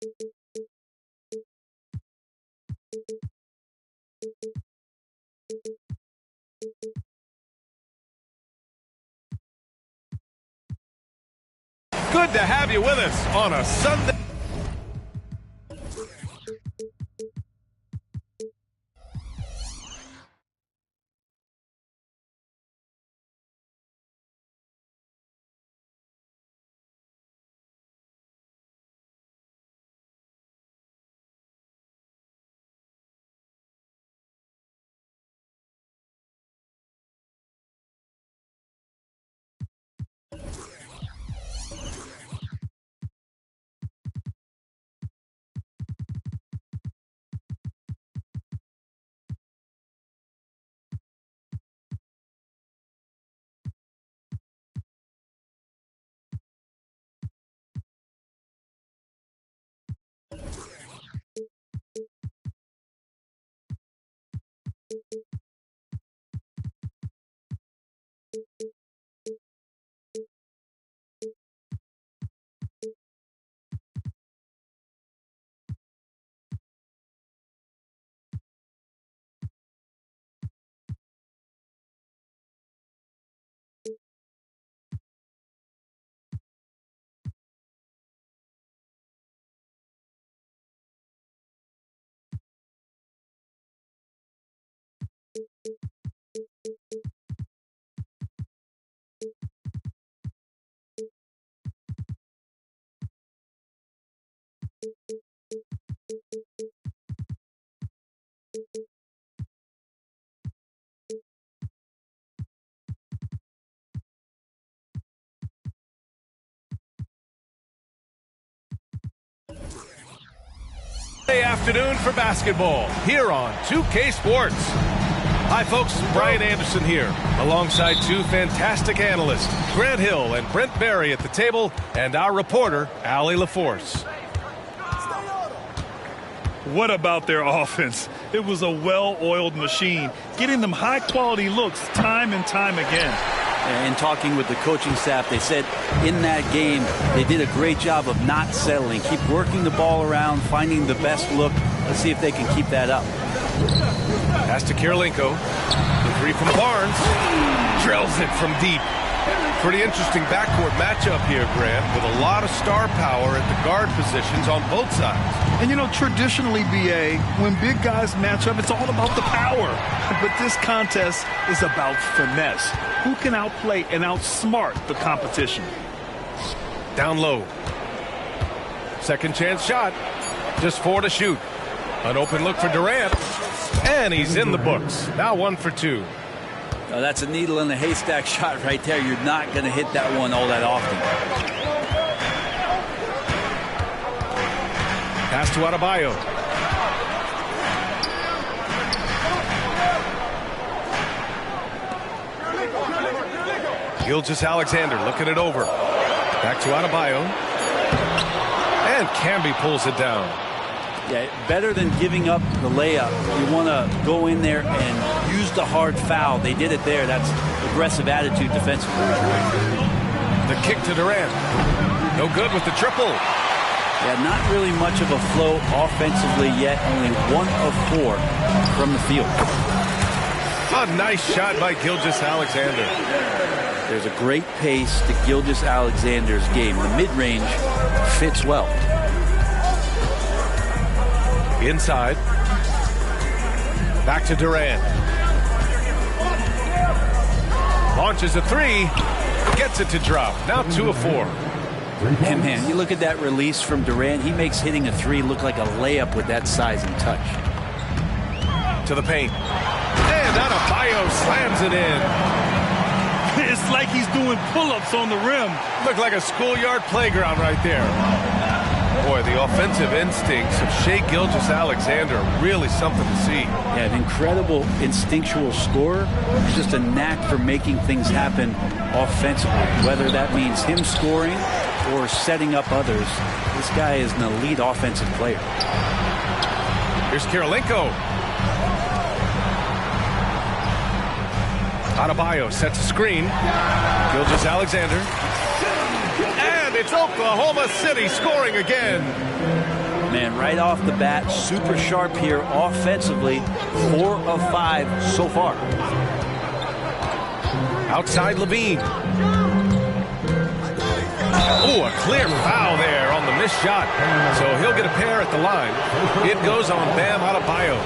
Good to have you with us on a Sunday. Afternoon for basketball here on 2K Sports. Hi folks, Brian Anderson here alongside two fantastic analysts, Grant Hill and Brent Barry at the table, and our reporter Allie LaForce. What about their offense? It was a well-oiled machine, getting them high-quality looks time and time again. And talking with the coaching staff, they said in that game they did a great job of not settling. Keep working the ball around, finding the best look. Let's see if they can keep that up. Pass to Kirilenko. The three from Barnes. Drills it from deep. Pretty interesting backcourt matchup here, Grant, with a lot of star power at the guard positions on both sides. And, you know, traditionally, B.A., when big guys match up, it's all about the power. But this contest is about finesse. Who can outplay and outsmart the competition? Down low. Second chance shot. Just 4 to shoot. An open look for Durant. And he's in the books. Now 1 for 2. Now that's a needle in the haystack shot right there. You're not going to hit that one all that often. Pass to Adebayo. Gilgeous-Alexander looking it over. Back to Adebayo. And Camby pulls it down. Yeah, better than giving up the layup. You want to go in there and use the hard foul. They did it there. That's aggressive attitude defensively. The kick to Durant. No good with the triple. Yeah, not really much of a flow offensively yet. Only 1 of 4 from the field. A nice shot by Gilgeous-Alexander. There's a great pace to Gilgeous-Alexander's game. The mid-range fits well. Inside. Back to Durant. Launches a 3. Gets it to drop. Now 2 of 4. And man, you look at that release from Durant. He makes hitting a 3 look like a layup with that size and touch. To the paint. And Adebayo slams it in. It's like he's doing pull-ups on the rim. Looked like a schoolyard playground right there. Boy, the offensive instincts of Shai Gilgeous-Alexander are really something to see. Yeah, an incredible instinctual scorer. He's just a knack for making things happen offensively, whether that means him scoring or setting up others. This guy is an elite offensive player. Here's Kirilenko. Adebayo sets a screen. Gilgeous-Alexander. And it's Oklahoma City scoring again. Man, right off the bat, super sharp here offensively. 4 of 5 so far. Outside Levine. Oh, a clear foul there on the missed shot. So he'll get a pair at the line. It goes on Bam Adebayo.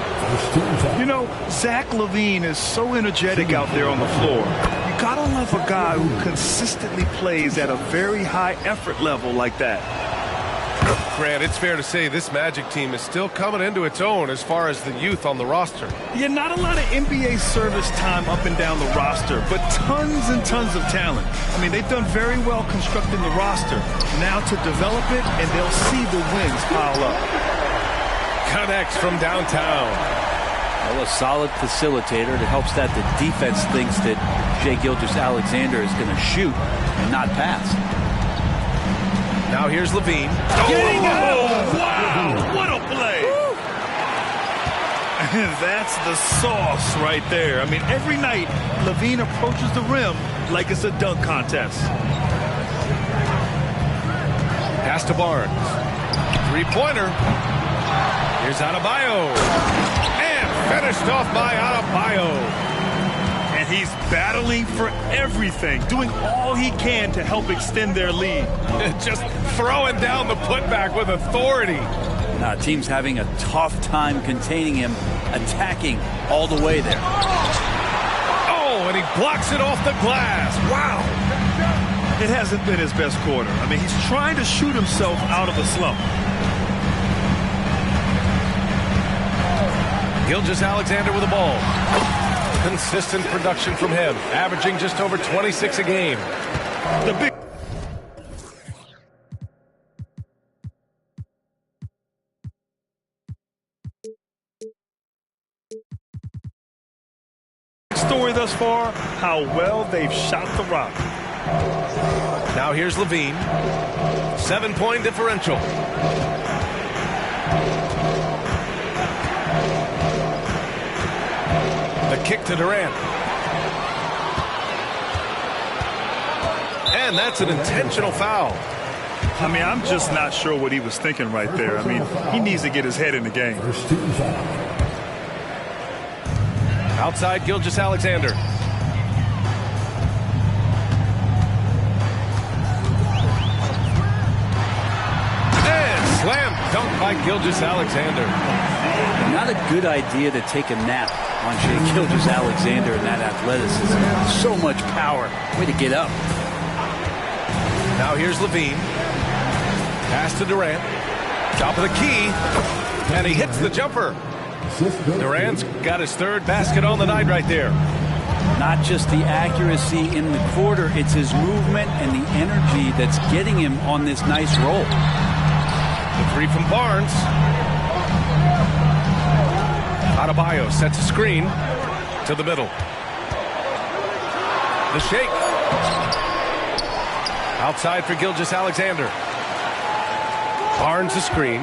You know, Zach LaVine is so energetic out there on the floor. You gotta love a guy who consistently plays at a very high effort level like that. Grant, it's fair to say this Magic team is still coming into its own as far as the youth on the roster. Yeah, not a lot of NBA service time up and down the roster, but tons and tons of talent. I mean, they've done very well constructing the roster. Now to develop it, and they'll see the wins pile up. Connects from downtown. Well, a solid facilitator that helps that the defense thinks that Shai Gilgeous-Alexander is going to shoot and not pass. Now here's Levine. Oh, wow! What a play! That's the sauce right there. I mean, every night, Levine approaches the rim like it's a dunk contest. Pass to Barnes. Three-pointer. Here's Adebayo. And finished off by Adebayo. And he's battling for everything, doing all he can to help extend their lead. Just throwing down the putback with authority. Team's having a tough time containing him, attacking all the way there. Oh, and he blocks it off the glass. Wow. It hasn't been his best quarter. I mean, he's trying to shoot himself out of the slump. Gilgeous-Alexander with the ball. Consistent production from him, averaging just over 26 a game. The big story thus far, how well they've shot the rock. Now here's Levine. 7-point differential. The kick to Durant. And that's an intentional foul. I mean, I'm just not sure what he was thinking right there. I mean, he needs to get his head in the game. Outside Gilgeous-Alexander. And slam dunk by Gilgeous-Alexander. Not a good idea to take a nap on Shai Gilgeous-Alexander and that athleticism. So much power. Way to get up. Now here's Levine. Pass to Durant. Top of the key. And he hits the jumper. Durant's got his third basket on the night right there. Not just the accuracy in the quarter, it's his movement and the energy that's getting him on this nice roll. The three from Barnes. Adebayo sets a screen to the middle. The shake. Outside for Gilgeous-Alexander. Barnes the screen.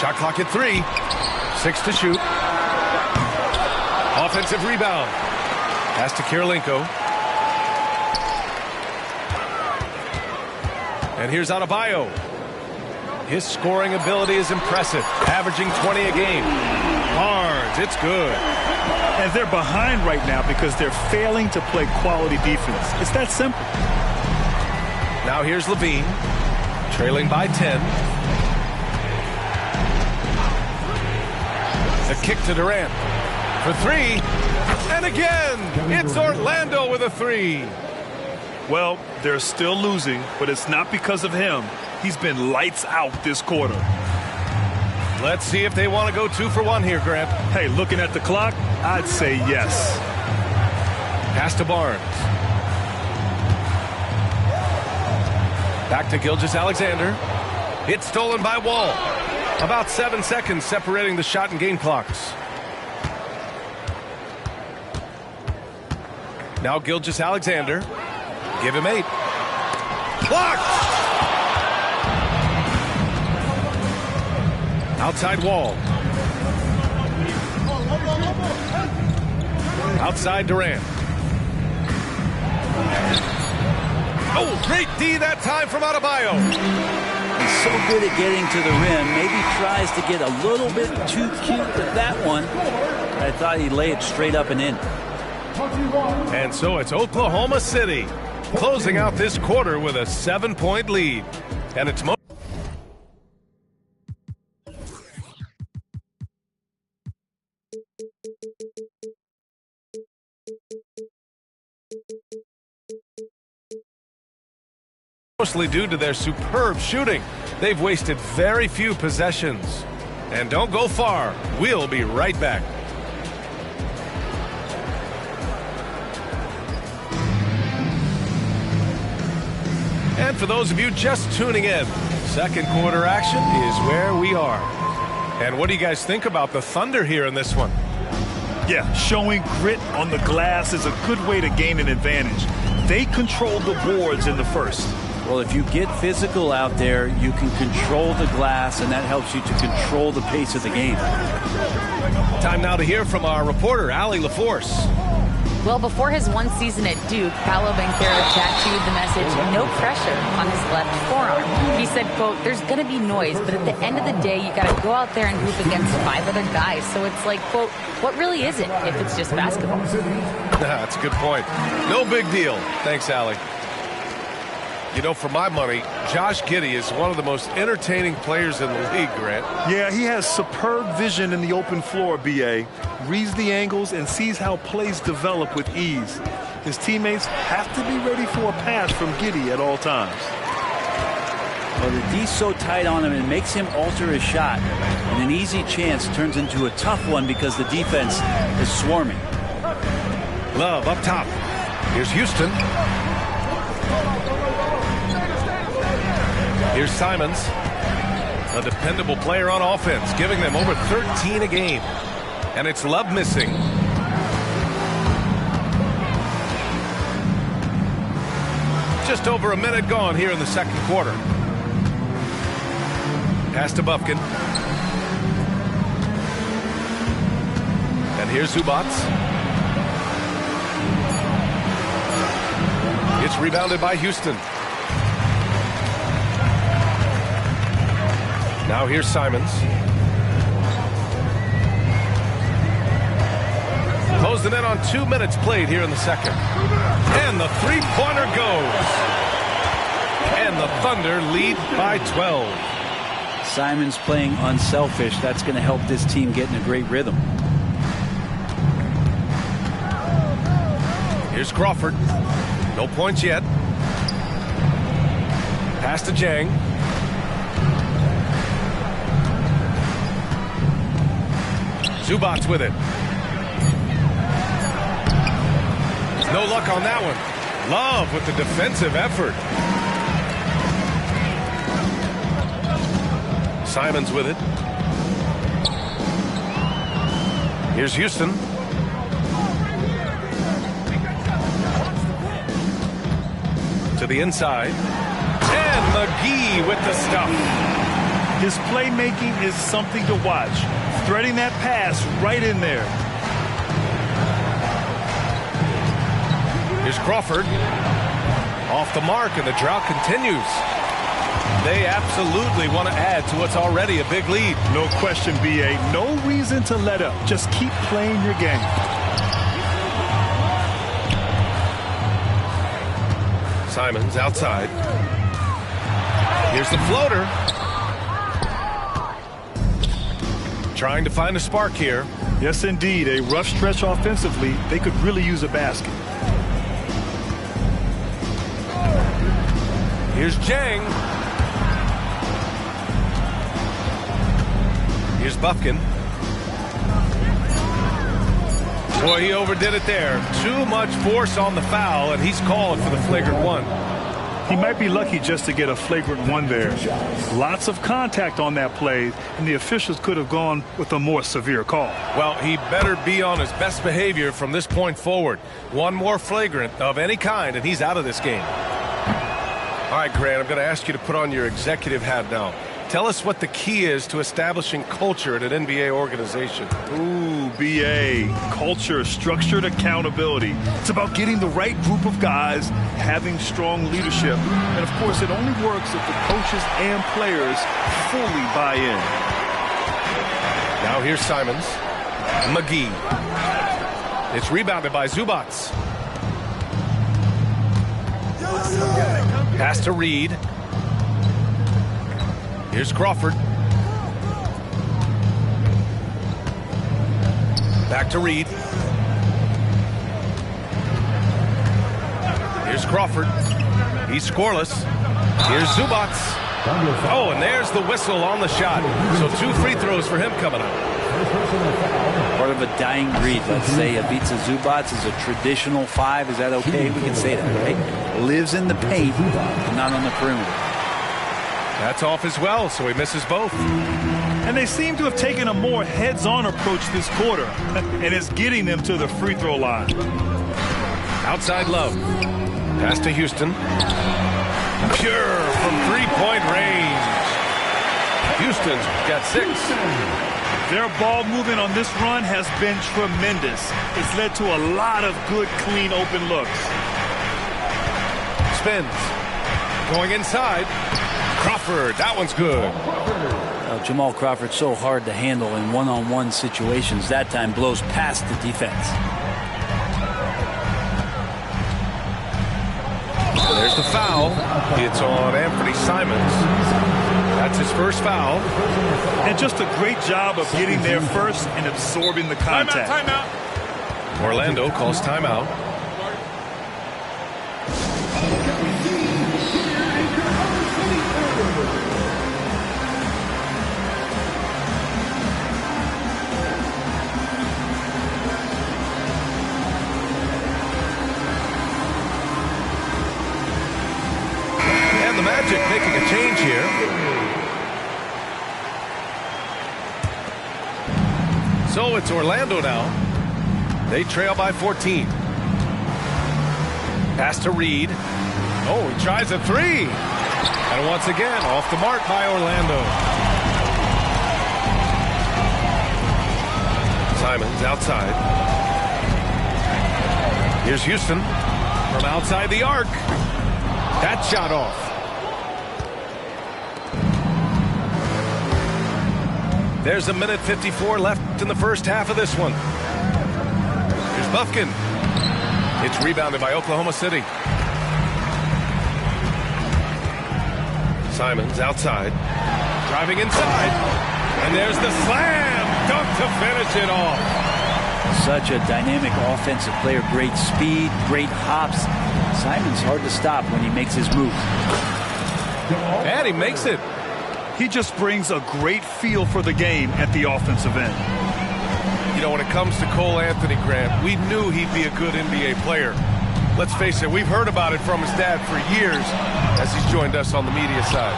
Shot clock at 3. 6 to shoot. Offensive rebound. Pass to Kirilenko. And here's Adebayo. His scoring ability is impressive, averaging 20 a game. Barnes, it's good. And they're behind right now because they're failing to play quality defense. It's that simple. Now here's Levine, trailing by 10. The kick to Durant for 3. And again, it's Orlando with a 3. Well, they're still losing, but it's not because of him. He's been lights out this quarter. Let's see if they want to go 2 for 1 here, Grant. Hey, looking at the clock, I'd say yes. Pass to Barnes. Back to Gilgeous-Alexander. It's stolen by Wall. About 7 seconds separating the shot and game clocks. Now Gilgeous-Alexander. Give him 8. Blocked! Outside Wall. Outside Durant. Oh, great D that time from Adebayo. so good at getting to the rim. Maybe tries to get a little bit too cute with that one. I thought he'd lay it straight up and in. And so it's Oklahoma City closing out this quarter with a 7-point lead. And it's mostly due to their superb shooting. They've wasted very few possessions. And don't go far. We'll be right back. And for those of you just tuning in, second quarter action is where we are. And what do you guys think about the Thunder here in this one? Yeah, showing grit on the glass is a good way to gain an advantage. They controlled the boards in the first. Well, if you get physical out there, you can control the glass, and that helps you to control the pace of the game. Time now to hear from our reporter, Allie LaForce. Well, before his one season at Duke, Paolo Banchero tattooed the message, "No pressure," on his left forearm. He said, quote, "There's going to be noise, but at the end of the day, you got to go out there and hoop against 5 other guys." So it's like, quote, what really is it if it's just basketball? That's a good point. No big deal. Thanks, Allie. You know, for my money, Josh Giddey is one of the most entertaining players in the league, Grant. Yeah, he has superb vision in the open floor, B.A. Reads the angles and sees how plays develop with ease. His teammates have to be ready for a pass from Giddey at all times. Well, the D's so tight on him, it makes him alter his shot. And an easy chance turns into a tough one because the defense is swarming. Love up top. Here's Houston. Here's Simons, a dependable player on offense, giving them over 13 a game. And it's Love missing. Just over a minute gone here in the second quarter. Pass to Bufkin. And here's Zubac. It's rebounded by Houston. Now here's Simons. Closing in on 2 minutes played here in the second. And the three-pointer goes. And the Thunder lead by 12. Simons playing unselfish. That's going to help this team get in a great rhythm. Here's Crawford. No points yet. Pass to Jang. Zubac with it. No luck on that one. Love with the defensive effort. Simons with it. Here's Houston. To the inside. And McGee with the stuff. His playmaking is something to watch. Threading that pass right in there. Here's Crawford. Off the mark, and the drought continues. They absolutely want to add to what's already a big lead. No question, B.A. No reason to let up. Just keep playing your game. Simons outside. Here's the floater. Trying to find a spark here. Yes, indeed. A rough stretch offensively. They could really use a basket. Here's Jang. Here's Bufkin. Boy, he overdid it there. Too much force on the foul, and he's calling for the flagrant one. He might be lucky just to get a flagrant one there. Lots of contact on that play, and the officials could have gone with a more severe call. Well, he better be on his best behavior from this point forward. One more flagrant of any kind, and he's out of this game. All right, Grant, I'm going to ask you to put on your executive hat now. Tell us what the key is to establishing culture at an NBA organization. Ooh, BA. Culture, structured accountability. It's about getting the right group of guys, having strong leadership. And, of course, it only works if the coaches and players fully buy in. Now here's Simons. McGee. It's rebounded by Zubats. Pass to Reed. Here's Crawford. Back to Reed. Here's Crawford. He's scoreless. Here's Zubats. Oh, and there's the whistle on the shot. So 2 free throws for him coming up. Part of a dying breed. Let's say Ivica Zubats is a traditional 5. Is that okay? We can say that, right? Lives in the paint, but not on the perimeter. That's off as well, so he misses both. And they seem to have taken a more heads-on approach this quarter, and it's getting them to the free throw line. Outside Love. Pass to Houston. Pure from three-point range. Houston's got 6. Their ball movement on this run has been tremendous. It's led to a lot of good, clean, open looks. Spins. Going inside. Crawford, that one's good. Jamal Crawford's so hard to handle in one-on-one situations. That time blows past the defense. There's the foul. It's on Anthony Simons. That's his first foul. And just a great job of getting there first and absorbing the contact. Timeout. Orlando calls timeout. And the Magic making a change here. So it's Orlando now. They trail by 14. Pass to Reed. Oh, he tries a 3. And once again, off the mark by Orlando. Simons outside. Here's Houston from outside the arc. That shot off. There's 1:54 left in the first half of this one. Here's Bufkin. It's rebounded by Oklahoma City. Simons outside. Driving inside. And there's the slam dunk to finish it off. Such a dynamic offensive player. Great speed, great hops. Simons hard to stop when he makes his move. And he makes it. He just brings a great feel for the game at the offensive end. You know, when it comes to Cole Anthony, Grant, we knew he'd be a good NBA player. Let's face it, we've heard about it from his dad for years as he's joined us on the media side.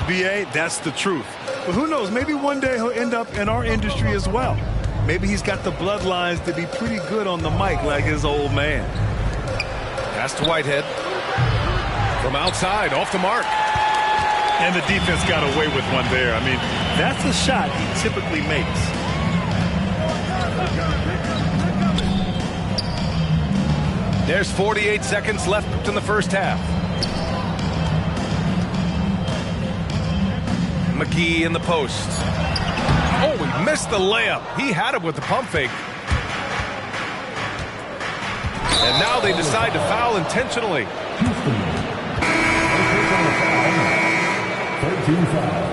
B.A., that's the truth. But who knows, maybe one day he'll end up in our industry as well. Maybe he's got the bloodlines to be pretty good on the mic like his old man. Pass to Whitehead. From outside, off the mark. And the defense got away with one there. I mean, that's a shot he typically makes. There's 48 seconds left in the first half. McGee in the post. Oh, he missed the layup. He had it with the pump fake. And now they decide to foul intentionally. 13 foul.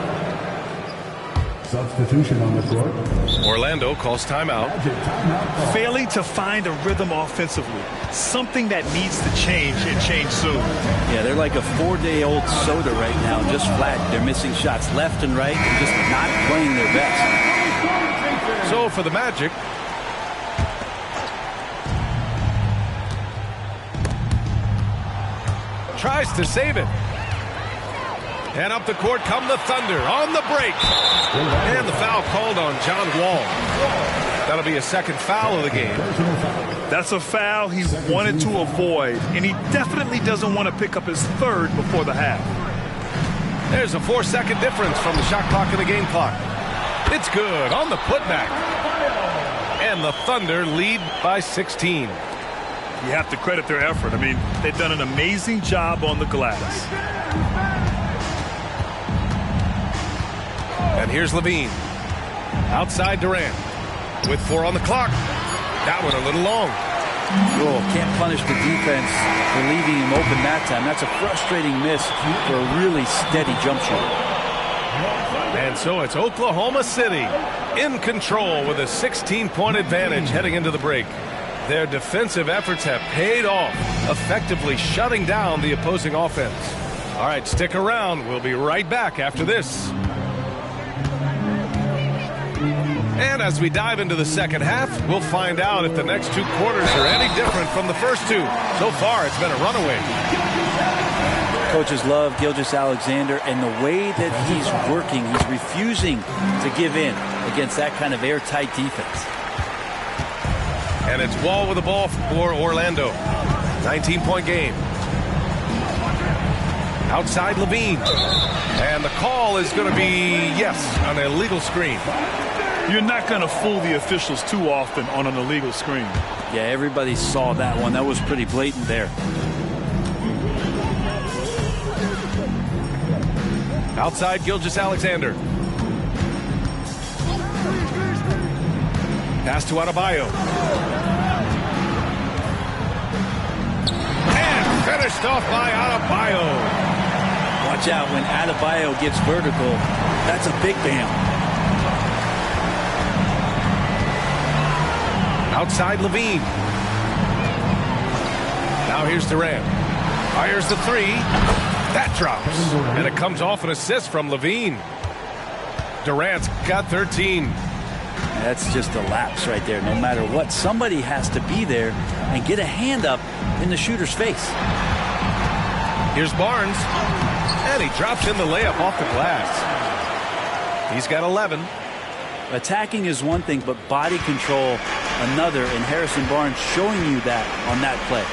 Substitution on the court. Orlando calls timeout. Failing to find a rhythm offensively. Something that needs to change and change soon. Yeah, they're like a 4-day-old soda right now, just flat. They're missing shots left and right and just not playing their best. So for the Magic, tries to save it. And up the court come the Thunder on the break. And the foul called on John Wall. That'll be a second foul of the game. That's a foul he wanted to avoid, and he definitely doesn't want to pick up his third before the half. There's a 4-second difference from the shot clock and the game clock. It's good on the putback. And the Thunder lead by 16. You have to credit their effort. I mean, they've done an amazing job on the glass. And here's Levine. Outside Durant. With 4 on the clock. That one a little long. Oh, can't punish the defense for leaving him open that time. That's a frustrating miss for a really steady jump shooter. And so it's Oklahoma City in control with a 16-point advantage heading into the break. Their defensive efforts have paid off, effectively shutting down the opposing offense. All right, stick around. We'll be right back after this. And as we dive into the second half, we'll find out if the next 2 quarters are any different from the first 2. So far, it's been a runaway. Coaches love Gilgeous-Alexander, and the way that he's working, he's refusing to give in against that kind of airtight defense. And it's Wall with the ball for Orlando. 19-point game. Outside Levine. And the call is going to be, yes, an illegal screen. You're not going to fool the officials too often on an illegal screen. Yeah, everybody saw that one. That was pretty blatant there. Outside Gilgeous-Alexander. Pass to Adebayo. And finished off by Adebayo. Watch out when Adebayo gets vertical. That's a big bam. Outside Levine. Now here's Durant. Fires the 3. That drops. And it comes off an assist from Levine. Durant's got 13. That's just a lapse right there. No matter what, somebody has to be there and get a hand up in the shooter's face. Here's Barnes. And he drops in the layup off the glass. He's got 11. Attacking is one thing, but body control another, and Harrison Barnes showing you that on that play.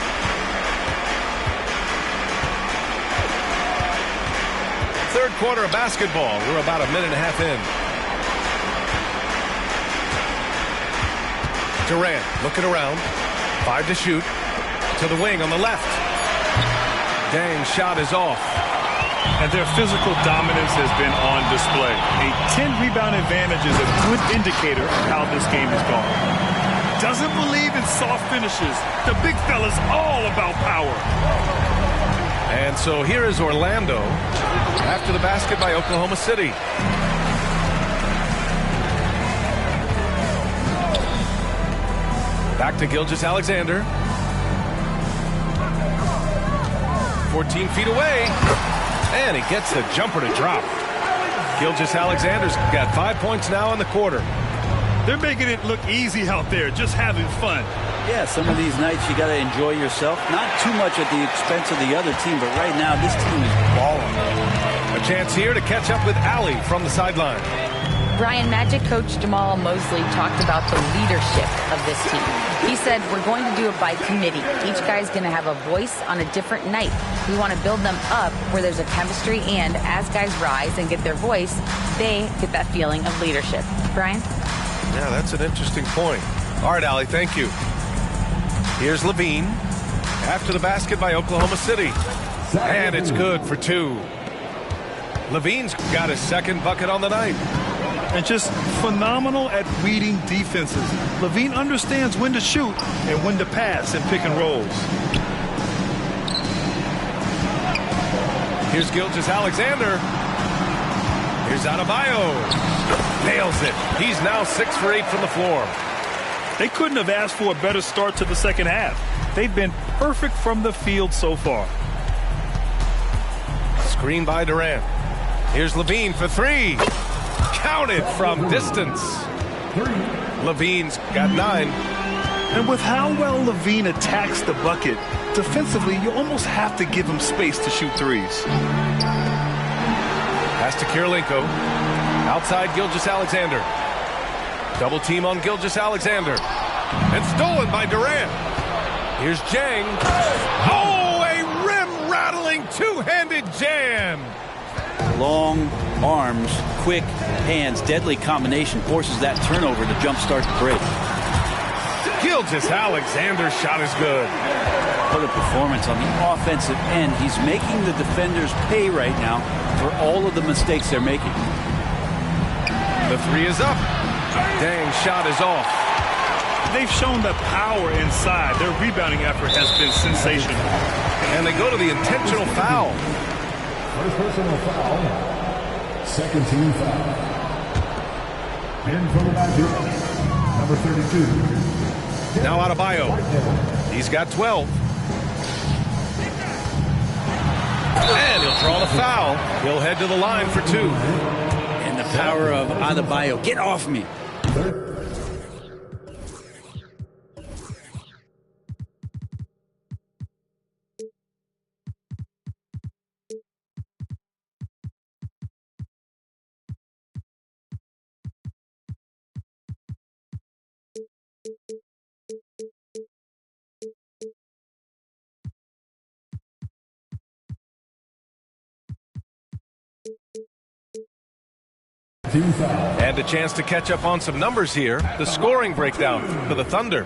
Third quarter of basketball. We're about a minute and a half in. Durant looking around. 5 to shoot. To the wing on the left. Dang, shot is off. And their physical dominance has been on display. A 10-rebound advantage is a good indicator of how this game is going. Doesn't believe in soft finishes. The big fella's all about power. And so here is Orlando after the basket by Oklahoma City. Back to Gilgeous-Alexander. 14 feet away. And he gets the jumper to drop. Gilgeous-Alexander's got 5 points now in the quarter. They're making it look easy out there, just having fun. Yeah, some of these nights you got to enjoy yourself. Not too much at the expense of the other team, but right now this team is balling. A chance here to catch up with Allie from the sideline. Brian, Magic coach Jamal Mosley talked about the leadership of this team. He said, we're going to do it by committee. Each guy's going to have a voice on a different night. We want to build them up where there's a chemistry, and as guys rise and get their voice, they get that feeling of leadership. Brian? Yeah, that's an interesting point. All right, Allie, thank you. Here's Levine after the basket by Oklahoma City. And it's good for 2. Levine's got his second bucket on the night. And just phenomenal at reading defenses. Levine understands when to shoot and when to pass and pick and rolls. Here's Gilgeous-Alexander. Here's Adebayo. Nails it. He's now 6 for 8 from the floor. They couldn't have asked for a better start to the second half. They've been perfect from the field so far. Screen by Durant. Here's Levine for 3. Counted from distance. Levine's got 9. And with how well Levine attacks the bucket, defensively, you almost have to give him space to shoot threes. Pass to Kirilenko. Outside Gilgeous-Alexander. Double team on Gilgeous-Alexander. And stolen by Durant. Here's Jang. Oh, a rim-rattling two-handed jam. Long arms, quick hands, deadly combination forces that turnover to jumpstart the break. Gilgeous-Alexander's shot is good. What a performance on the offensive end. He's making the defenders pay right now for all of the mistakes they're making. The three is up. Dang shot is off. They've shown the power inside. Their rebounding effort has been sensational. And they go to the intentional foul. First personal foul. Second team foul. In for the Magic, number 32. Now Adebayo. He's got 12. And he'll draw the foul. He'll head to the line for 2. And the power of Adebayo. Get off me. And a chance to catch up on some numbers here. The scoring breakdown for the Thunder.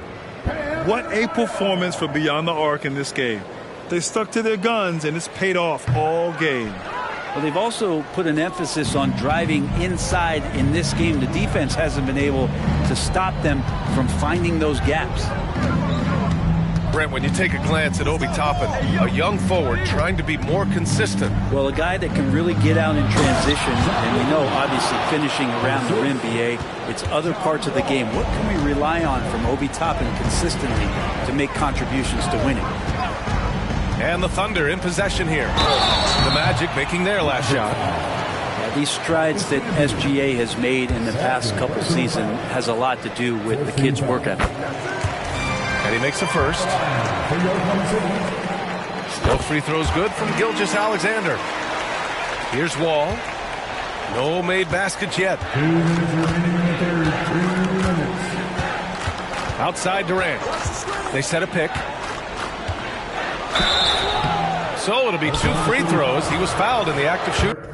What a performance for Beyond the Arc in this game. They stuck to their guns, and it's paid off all game. Well, they've also put an emphasis on driving inside in this game. The defense hasn't been able to stop them from finding those gaps. Brent, when you take a glance at Obi Toppin, a young forward trying to be more consistent. Well, a guy that can really get out in transition, and we know, obviously, finishing around the rim, BA, it's other parts of the game. What can we rely on from Obi Toppin consistently to make contributions to winning? And the Thunder in possession here. The Magic making their last shot. Yeah, these strides that SGA has made in the past couple seasons has a lot to do with the kid's work ethic. And he makes the first. No free throws good from Gilgeous-Alexander. Here's Wall. No made baskets yet. 2 minutes remaining in the third. 3 minutes. Outside Durant. They set a pick. So it'll be 2 free throws. He was fouled in the act of shooting.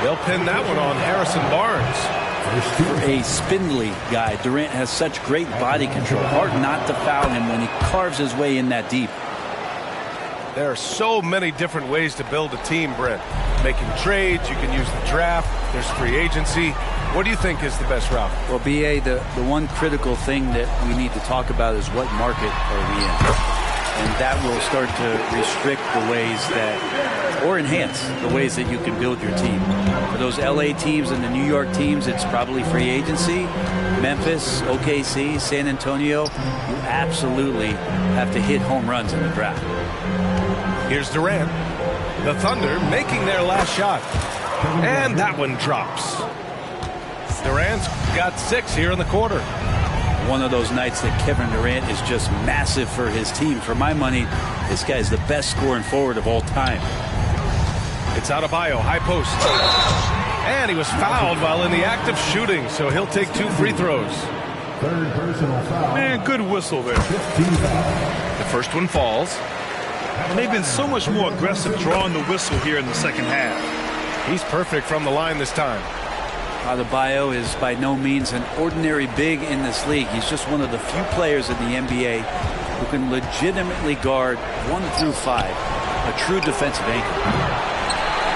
They'll pin that one on Harrison Barnes. For a spindly guy, Durant has such great body control. Hard not to foul him when he carves his way in that deep. There are so many different ways to build a team, Brent. Making trades, you can use the draft, there's free agency. What do you think is the best route? Well, BA, the one critical thing that we need to talk about is what market are we in? And that will start to restrict the ways that, or enhance the ways that you can build your team. For those LA teams and the New York teams, it's probably free agency. Memphis, OKC, San Antonio, you absolutely have to hit home runs in the draft. Here's Durant. The Thunder making their last shot. And that one drops. Durant's got 6 here in the quarter. One of those nights that Kevin Durant is just massive for his team. For my money, this guy is the best scoring forward of all time. It's Adebayo, high post. And he was fouled while in the act of shooting, so he'll take 2 free throws. Third personal foul. Man, good whistle there. 15 foul. The first one falls. And they've been so much more aggressive drawing the whistle here in the second half. He's perfect from the line this time. Adebayo is by no means an ordinary big in this league. He's just one of the few players in the NBA who can legitimately guard 1 through 5. A true defensive anchor.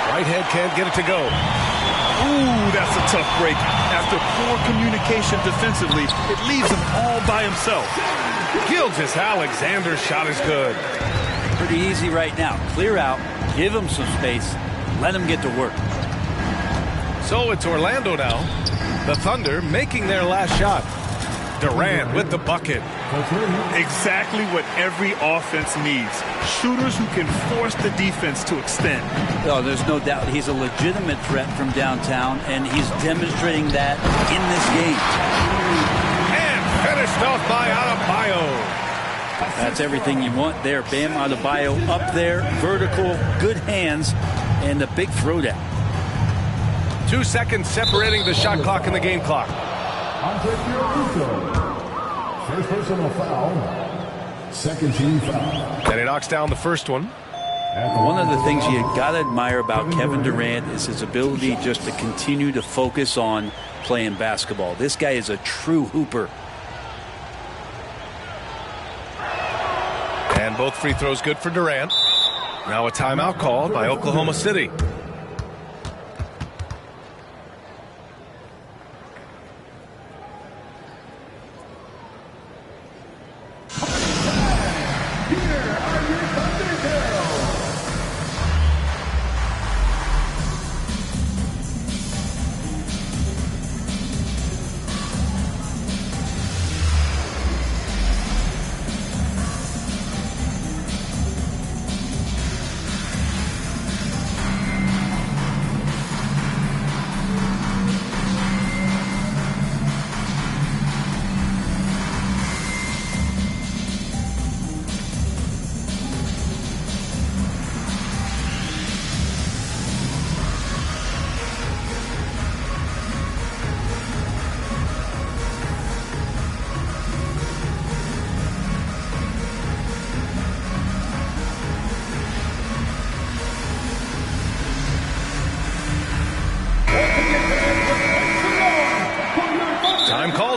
Whitehead can't get it to go. Ooh, that's a tough break. After poor communication defensively, it leaves him all by himself. Gilgeous-Alexander's shot is good. Pretty easy right now. Clear out, give him some space, let him get to work. So it's Orlando now. The Thunder making their last shot. Durant with the bucket. Exactly what every offense needs. Shooters who can force the defense to extend. Oh, there's no doubt he's a legitimate threat from downtown, and he's demonstrating that in this game. And finished off by Adebayo. That's everything you want there. Bam Adebayo up there, vertical, good hands, and a big throwdown. 2 seconds separating the shot clock and the game clock. First personal foul. Second team foul. And he knocks down the first one. One of the things you got to admire about Kevin Durant is his ability just to continue to focus on playing basketball. This guy is a true hooper. And both free throws good for Durant. Now a timeout called by Oklahoma City.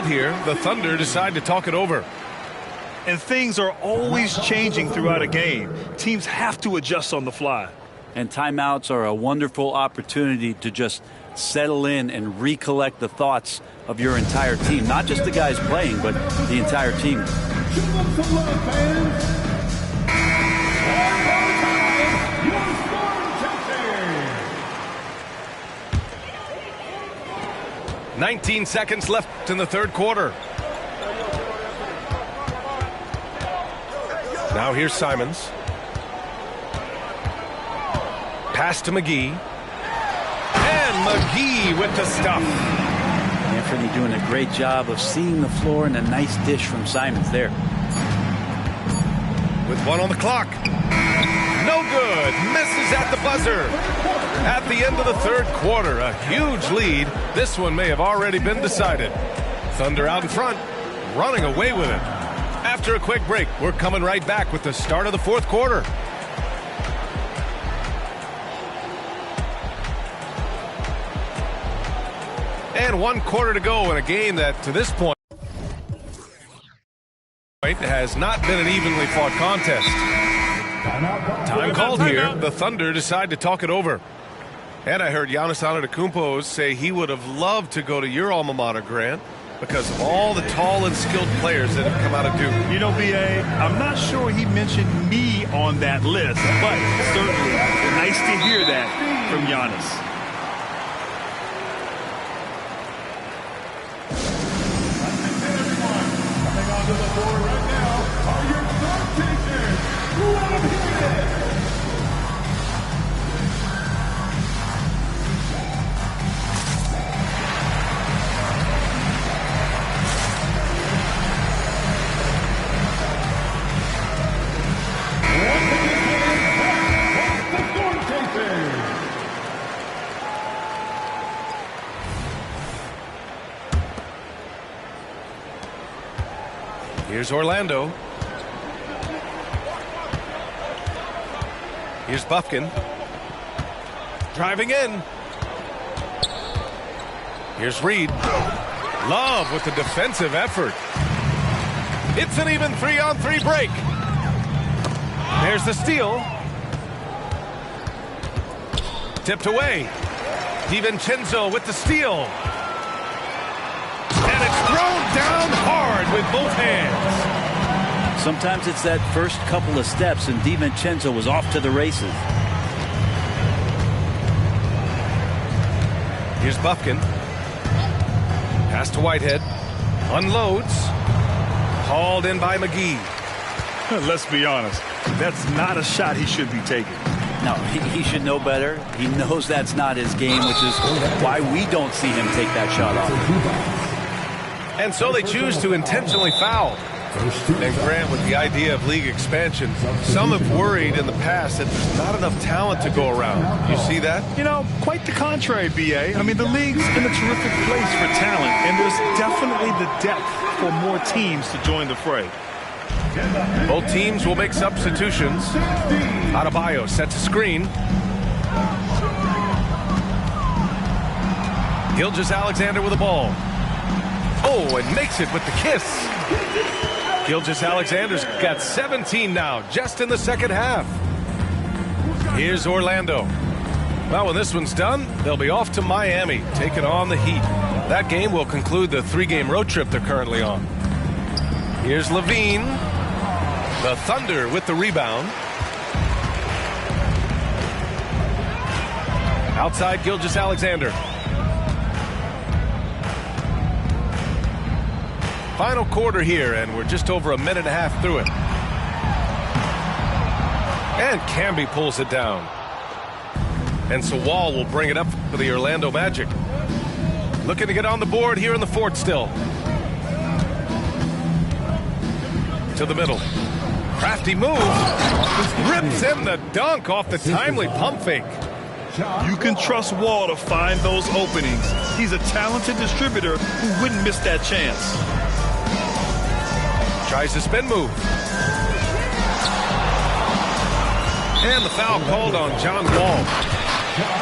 Here, the Thunder decide to talk it over. And things are always changing throughout a game. Teams have to adjust on the fly. And timeouts are a wonderful opportunity to just settle in and recollect the thoughts of your entire team. Not just the guys playing, but the entire team. 19 seconds left in the third quarter. Now here's Simons. Pass to McGee. And McGee with the stuff. Anthony doing a great job of seeing the floor, and a nice dish from Simons there. With one on the clock. No good. Misses at the buzzer. At the end of the third quarter, a huge lead. This one may have already been decided. Thunder out in front, running away with it. After a quick break, we're coming right back with the start of the fourth quarter. And 1 quarter to go in a game that, to this point, has not been an evenly fought contest. Time called here. The Thunder decide to talk it over. And I heard Giannis Antetokounmpo say he would have loved to go to your alma mater, Grant, because of all the tall and skilled players that have come out of Duke. You know, B.A., I'm not sure he mentioned me on that list, but certainly nice to hear that from Giannis. Coming onto the board right now are your third takers. Let them hit it. Here's Orlando. Here's Bufkin. Driving in. Here's Reed. Love with the defensive effort. It's an even 3-on-3 break. There's the steal. Tipped away. DiVincenzo with the steal. And it's thrown down hard with both hands. Sometimes it's that first couple of steps, and DiVincenzo was off to the races. Here's Bufkin. Pass to Whitehead. Unloads. Hauled in by McGee. Let's be honest. That's not a shot he should be taking. No, he should know better. He knows that's not his game, which is why we don't see him take that shot off. And so they choose to intentionally foul. And Grant, with the idea of league expansion, some have worried in the past that there's not enough talent to go around. You see that? You know, quite the contrary, B.A. I mean, the league's in a terrific place for talent, and there's definitely the depth for more teams to join the fray. Both teams will make substitutions. Adebayo sets a screen. Gilgeous-Alexander with the ball. Oh, and makes it with the kiss. Gilgeous-Alexander's got 17 now, just in the second half. Here's Orlando. Well, when this one's done, they'll be off to Miami, taking on the Heat. That game will conclude the 3-game road trip they're currently on. Here's Levine. The Thunder with the rebound. Outside Gilgeous-Alexander. Final quarter here, and we're just over a minute and a half through it. And Camby pulls it down. And Sewell will bring it up for the Orlando Magic. Looking to get on the board here in the fourth still. To the middle. Crafty move. Rips in the dunk off the timely pump fake. You can trust Wall to find those openings. He's a talented distributor who wouldn't miss that chance. Tries the spin move. And the foul called on John Wall.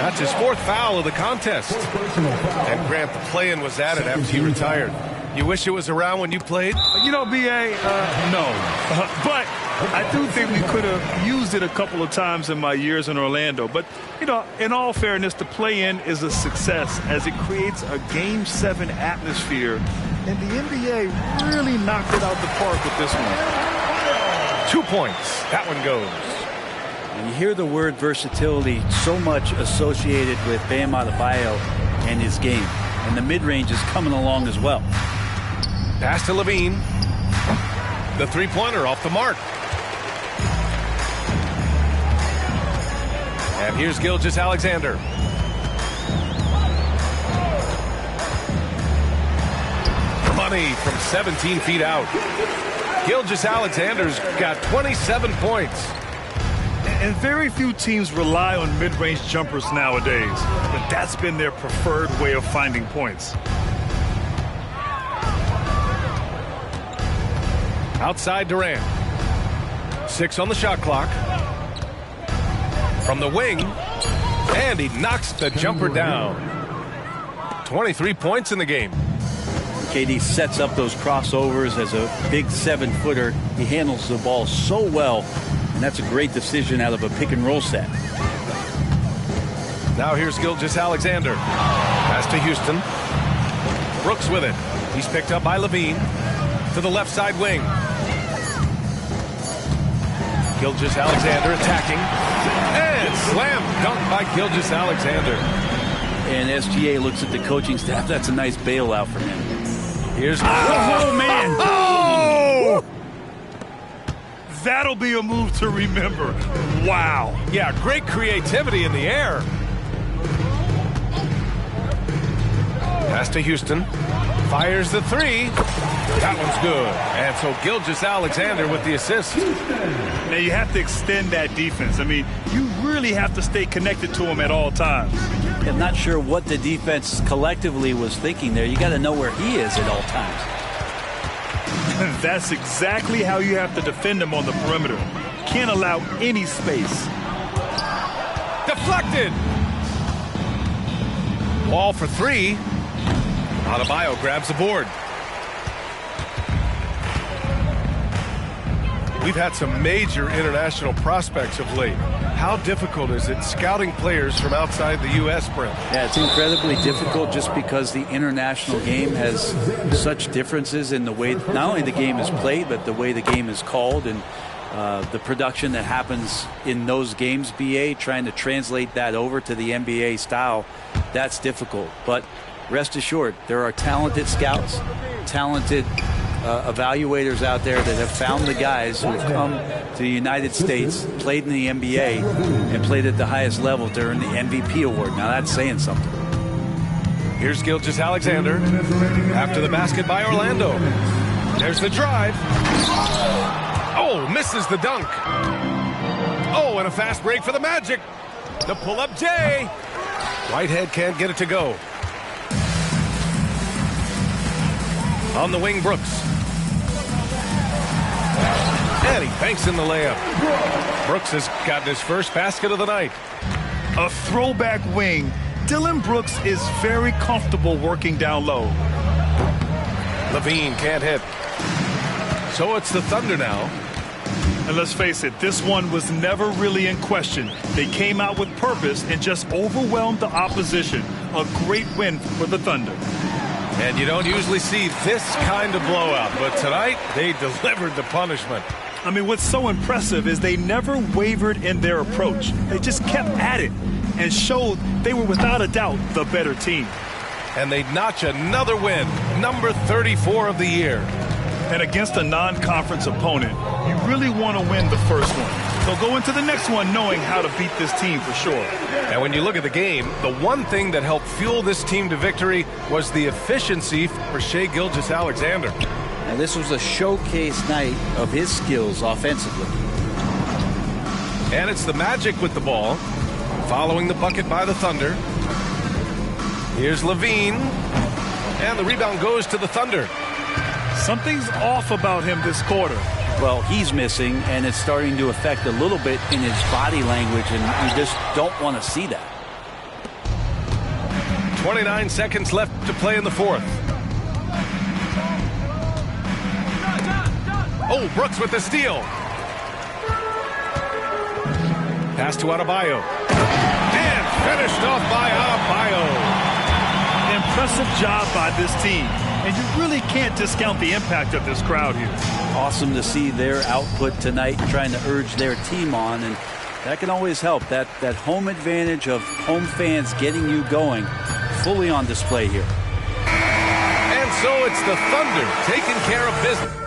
That's his fourth foul of the contest. And Grant, the play-in was added after he retired. You wish it was around when you played? You know, B.A., no. But I do think we could have used it a couple of times in my years in Orlando. But, you know, in all fairness, the play-in is a success as it creates a Game 7 atmosphere. And the NBA really knocked it out the park with this one. 2 points. That one goes. And you hear the word versatility so much associated with Bam Adebayo and his game. And the mid-range is coming along as well. Pass to Levine. The three-pointer off the mark. And here's Gilgeous-Alexander. Money from 17 feet out. Gilgeous-Alexander's got 27 points. And very few teams rely on mid-range jumpers nowadays. But that's been their preferred way of finding points. Outside Durant. 6 on the shot clock. From the wing. And he knocks the jumper down. 23 points in the game. KD sets up those crossovers as a big 7-footer. He handles the ball so well, and that's a great decision out of a pick-and-roll set. Now here's Gilgeous-Alexander. Pass to Houston. Brooks with it. He's picked up by Levine. To the left side wing. Gilgeous-Alexander attacking. And slam dunk by Gilgeous-Alexander. And SGA looks at the coaching staff. That's a nice bailout for him. Here's oh man! Oh! That'll be a move to remember. Wow. Yeah, great creativity in the air. Pass to Houston. Fires the three. That one's good. And so Gilgeous-Alexander with the assist. Now you have to extend that defense. I mean, you really have to stay connected to him at all times. I'm not sure what the defense collectively was thinking there. You got to know where he is at all times. That's exactly how you have to defend him on the perimeter. Can't allow any space. Deflected. Ball for three. Adebayo grabs the board. We've had some major international prospects of late. How difficult is it scouting players from outside the U.S., Brent? Yeah, it's incredibly difficult just because the international game has such differences in the way not only the game is played, but the way the game is called and the production that happens in those games, BA, trying to translate that over to the NBA style, that's difficult. But rest assured, there are talented scouts, talented evaluators out there that have found the guys who have come to the United States, played in the NBA, and played at the highest level during the MVP award. Now that's saying something. Here's Gilgeous-Alexander after the basket by Orlando. There's the drive. Oh, misses the dunk. Oh, and a fast break for the Magic. The pull-up J. Whitehead can't get it to go. On the wing, Brooks. And he banks in the layup. Brooks has gotten his first basket of the night. A throwback wing. Dillon Brooks is very comfortable working down low. LaVine can't hit. So it's the Thunder now. And let's face it, this one was never really in question. They came out with purpose and just overwhelmed the opposition. A great win for the Thunder. And you don't usually see this kind of blowout, but tonight they delivered the punishment. I mean, what's so impressive is they never wavered in their approach. They just kept at it and showed they were without a doubt the better team. And they notch another win, number 34 of the year. And against a non-conference opponent, you really want to win the first one. So go into the next one knowing how to beat this team for sure. And when you look at the game, the one thing that helped fuel this team to victory was the efficiency for Shai Gilgeous-Alexander. And this was a showcase night of his skills offensively. And it's the Magic with the ball, following the bucket by the Thunder. Here's LaVine, and the rebound goes to the Thunder. Something's off about him this quarter. Well, he's missing, and it's starting to affect a little bit in his body language, and you just don't want to see that. 29 seconds left to play in the fourth. Oh, Brooks with the steal. Pass to Adebayo. And finished off by Adebayo. Impressive job by this team. And you really can't discount the impact of this crowd here. Awesome to see their output tonight, trying to urge their team on, and that can always help. That home advantage of home fans getting you going, fully on display here. And so it's the Thunder taking care of business.